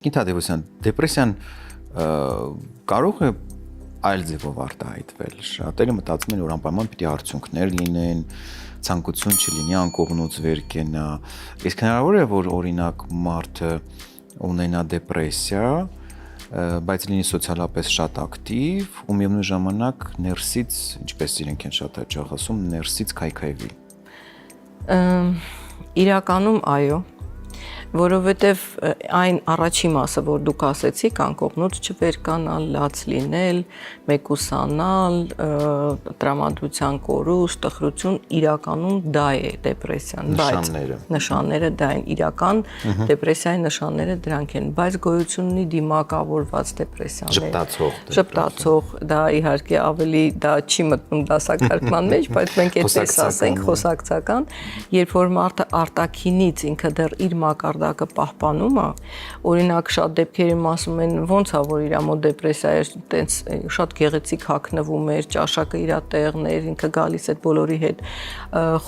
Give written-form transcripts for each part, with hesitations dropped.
Ինքնադեպության դեպրեսիան կարող է այլ ձևով արտահայտվել։ Շատերը մտածում են, որ անպայման պիտի արդյունքներ լինեն, ցանկություն չլինի անկողնուց վեր կենա։ Իսկ հնարավոր է, որ օրինակ մարդը ունենա դեպրեսիա, բայց լինի սոցիալապես շատ ակտիվ ու միևնույն ժամանակ ներսից, ինչպես իրենք են շատ հաճախ ասում, ներսից քայքայվի։ Իրականում այո, որովհետև այն առաջի մասը, որ դուք ասեցիք, անկողնուց չվերկանալ, լաց լինել, մեկուսանալ, տրամադրության կորուստ, տխրություն, իրականում դա է դեպրեսիան, բայց նշանները դա են, իրական դեպրեսիայի նշանները դրանք են, բայց գոյություն ունի դիմակավորված դեպրեսիաներ, շփտացող, դա իհարկե ավելի դա չի մտնում դասակարգման մեջ, բայց մենք այդպես ասենք խոսակցական, երբ որ մարդը արտաքինից ինքը դեռ իր մակարդակը պահպանում է, օրինակ շատ դեպքերում ասում են ոնց է որ իր մոտ դեպրեսիա է, տենց շատ գեղեցիկ հագնվում էր, ճաշակը իր տեղն էր, ինքը գալիս էր բոլորի հետ,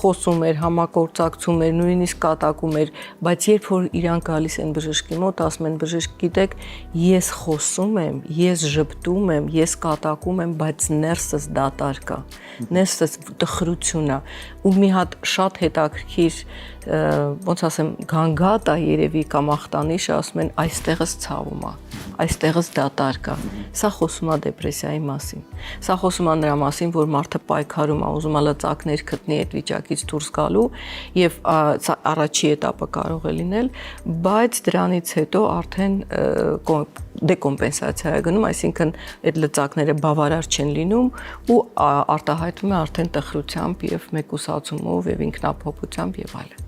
խոսում էր, համագործակցում էր, նույնիսկ կատակում էր, բայց երբ որ իրան գալիս են բժշկի մոտ, ասում են բժիշկ գիտեք, ես խոսում եմ, ես ժպտում եմ, ես կատակում եմ, բայց ներսս դատարկ է, ներսս տխրություն է, ու մի հատ շատ հետաքրքիր ոնց ասեմ գանգատ է երևի կամ ախտանիշը ասում են այստեղս ցավում է, այստեղս դատարկ է, սա խոսում է դեպրեսիայի մասին, սա խոսում է նրա մասին, որ մարդը պայքարում է, ուզում է լծակներ գտնի այդ վիճակից դուրս գալու եւ սա առաջի этаպը կարող է լինել, բայց դրանից հետո արդեն դեկոմպենսացիա է գնում, այսինքն այդ լծակները բավարար չեն լինում ու արտահայտվում է արդեն տխրությամբ եւ մեկուսացումով եւ ինքնափոփությամբ եւ այլն։